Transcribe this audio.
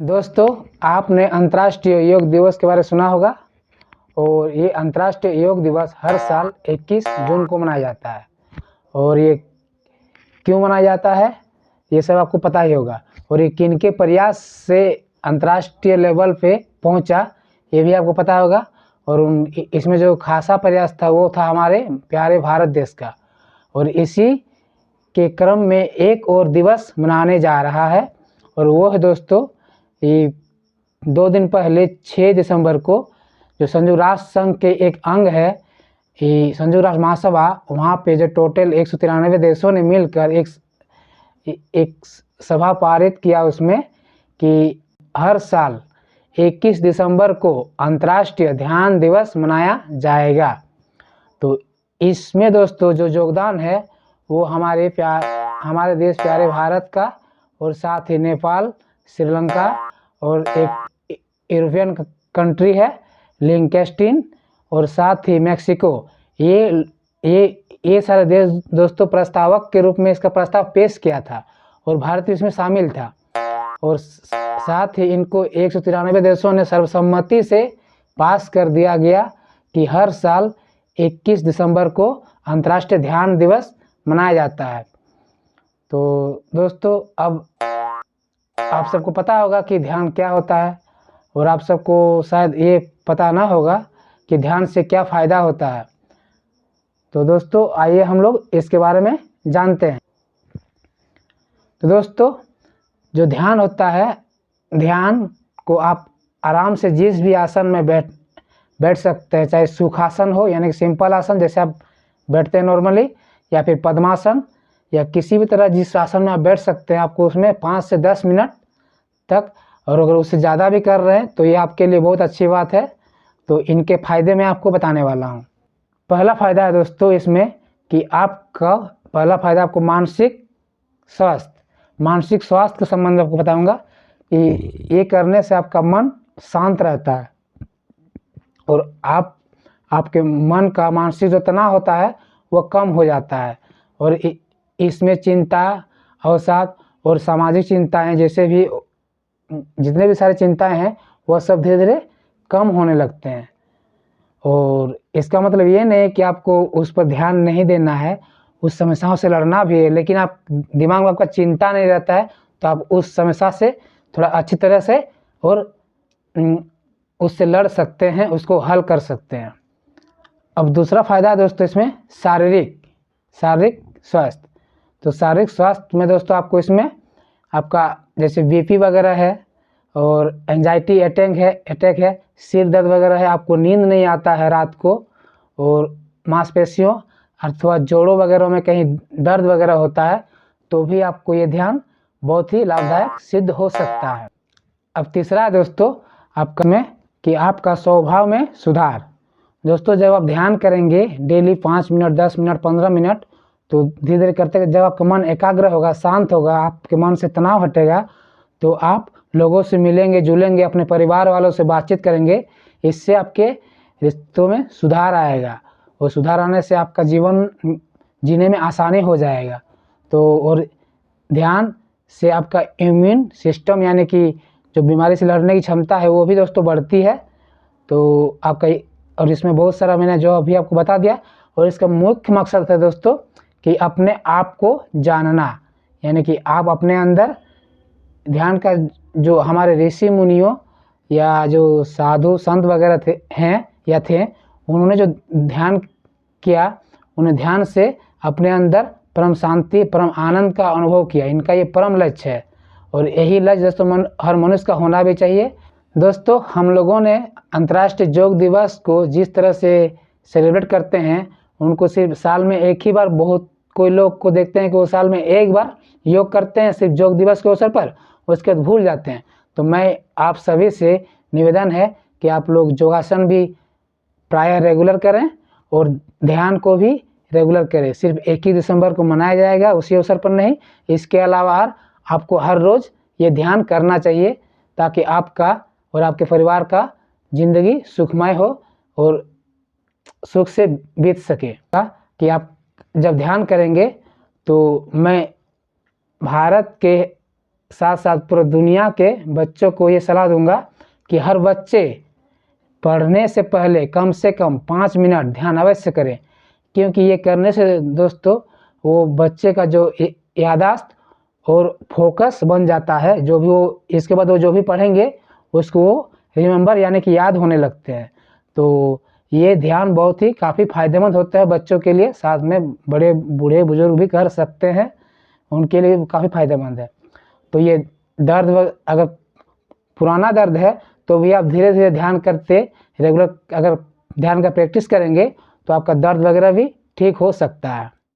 दोस्तों, आपने अंतर्राष्ट्रीय योग दिवस के बारे में सुना होगा। और ये अंतर्राष्ट्रीय योग दिवस हर साल 21 जून को मनाया जाता है। और ये क्यों मनाया जाता है ये सब आपको पता ही होगा। और ये किनके प्रयास से अंतर्राष्ट्रीय लेवल पे पहुंचा ये भी आपको पता होगा। और इसमें जो खासा प्रयास था वो था हमारे प्यारे भारत देश का। और इसी के क्रम में एक और दिवस मनाने जा रहा है, और वो है दोस्तों ये 2 दिन पहले 6 दिसंबर को जो संयुक्त राष्ट्र संघ के एक अंग है ये संयुक्त राष्ट्र महासभा, वहाँ पे जो टोटल 193 देशों ने मिलकर एक सभा पारित किया उसमें कि हर साल 21 दिसंबर को अंतर्राष्ट्रीय ध्यान दिवस मनाया जाएगा। तो इसमें दोस्तों जो योगदान है वो हमारे देश प्यारे भारत का, और साथ ही नेपाल, श्रीलंका और एक यूरोपियन कंट्री है लिंकेस्टीन, और साथ ही मैक्सिको। ये सारे देश दोस्तों प्रस्तावक के रूप में इसका प्रस्ताव पेश किया था और भारत इसमें शामिल था। और साथ ही इनको 193 देशों ने सर्वसम्मति से पास कर दिया गया कि हर साल 21 दिसंबर को अंतर्राष्ट्रीय ध्यान दिवस मनाया जाता है। तो दोस्तों अब आप सबको पता होगा कि ध्यान क्या होता है, और आप सबको शायद ये पता ना होगा कि ध्यान से क्या फ़ायदा होता है। तो दोस्तों आइए हम लोग इसके बारे में जानते हैं। तो दोस्तों जो ध्यान होता है, ध्यान को आप आराम से जिस भी आसन में बैठ सकते हैं, चाहे सुखासन हो यानी कि सिंपल आसन जैसे आप बैठते हैं नॉर्मली, या फिर पद्मासन, या किसी भी तरह जिस आसन में आप बैठ सकते हैं। आपको उसमें 5 से 10 मिनट तक, और अगर उससे ज़्यादा भी कर रहे हैं तो ये आपके लिए बहुत अच्छी बात है। तो इनके फ़ायदे मैं आपको बताने वाला हूँ। पहला फ़ायदा है दोस्तों इसमें कि आपका आपको मानसिक स्वास्थ्य के संबंध में आपको बताऊँगा कि ये करने से आपका मन शांत रहता है, और आपके मन का मानसिक जो तनाव होता है वो कम हो जाता है। और इसमें चिंता, अवसाद और सामाजिक चिंताएं जैसे भी जितने भी सारी चिंताएं हैं वह सब धीरे धीरे कम होने लगते हैं। और इसका मतलब ये नहीं कि आपको उस पर ध्यान नहीं देना है, उस समस्याओं से लड़ना भी है, लेकिन आप दिमाग में आपका चिंता नहीं रहता है तो आप उस समस्या से थोड़ा अच्छी तरह से और उससे लड़ सकते हैं, उसको हल कर सकते हैं। अब दूसरा फ़ायदा है दोस्तों इसमें शारीरिक स्वास्थ्य। तो शारीरिक स्वास्थ्य में दोस्तों आपको इसमें आपका जैसे बीपी वगैरह है, और एंजाइटी अटैक है, सिर दर्द वगैरह है, आपको नींद नहीं आता है रात को, और मांसपेशियों अथवा जोड़ों वगैरह में कहीं दर्द वगैरह होता है तो भी आपको ये ध्यान बहुत ही लाभदायक सिद्ध हो सकता है। अब तीसरा है दोस्तों आपका स्वभाव में सुधार। दोस्तों जब आप ध्यान करेंगे डेली 5 मिनट, 10 मिनट, 15 मिनट, तो धीरे धीरे करते जब आपका मन एकाग्र होगा, शांत होगा, आपके मन से तनाव हटेगा, तो आप लोगों से मिलेंगे, जुलेंगे, अपने परिवार वालों से बातचीत करेंगे। इससे आपके रिश्तों में सुधार आएगा, और सुधार आने से आपका जीवन जीने में आसानी हो जाएगा। तो और ध्यान से आपका इम्यून सिस्टम यानी कि जो बीमारी से लड़ने की क्षमता है वो भी दोस्तों बढ़ती है। तो आपका, और इसमें बहुत सारा मैंने जो अभी आपको बता दिया। और इसका मुख्य मकसद है दोस्तों कि अपने आप को जानना, यानी कि आप अपने अंदर ध्यान का जो हमारे ऋषि मुनियों या जो साधु संत वगैरह थे उन्होंने जो ध्यान किया, उन्हें ध्यान से अपने अंदर परम शांति, परम आनंद का अनुभव किया। इनका ये परम लक्ष्य है, और यही लक्ष्य दोस्तों हर मनुष्य का होना भी चाहिए। दोस्तों हम लोगों ने अंतर्राष्ट्रीय योग दिवस को जिस तरह से सेलिब्रेट करते हैं, उनको सिर्फ साल में एक ही बार, बहुत कोई लोग को देखते हैं कि वो साल में एक बार योग करते हैं सिर्फ योग दिवस के अवसर पर, उसके बाद भूल जाते हैं। तो मैं आप सभी से निवेदन है कि आप लोग योगासन भी प्रायः रेगुलर करें, और ध्यान को भी रेगुलर करें। सिर्फ 21 दिसंबर को मनाया जाएगा उसी अवसर पर नहीं, इसके अलावा आपको हर रोज़ ये ध्यान करना चाहिए, ताकि आपका और आपके परिवार का ज़िंदगी सुखमय हो और सुख से बीत सके। कि आप जब ध्यान करेंगे तो मैं भारत के साथ साथ पूरी दुनिया के बच्चों को ये सलाह दूंगा कि हर बच्चे पढ़ने से पहले कम से कम 5 मिनट ध्यान अवश्य करें, क्योंकि ये करने से दोस्तों वो बच्चे का जो याददाश्त और फोकस बन जाता है, जो भी वो इसके बाद वो जो भी पढ़ेंगे उसको वो रिमेंबर यानी कि याद होने लगते हैं। तो ये ध्यान बहुत ही काफ़ी फ़ायदेमंद होता है बच्चों के लिए, साथ में बड़े बूढ़े बुजुर्ग भी कर सकते हैं, उनके लिए काफ़ी फ़ायदेमंद है। तो ये दर्द अगर पुराना दर्द है तो भी आप धीरे धीरे ध्यान करते रेगुलर अगर ध्यान का प्रैक्टिस करेंगे तो आपका दर्द वगैरह भी ठीक हो सकता है।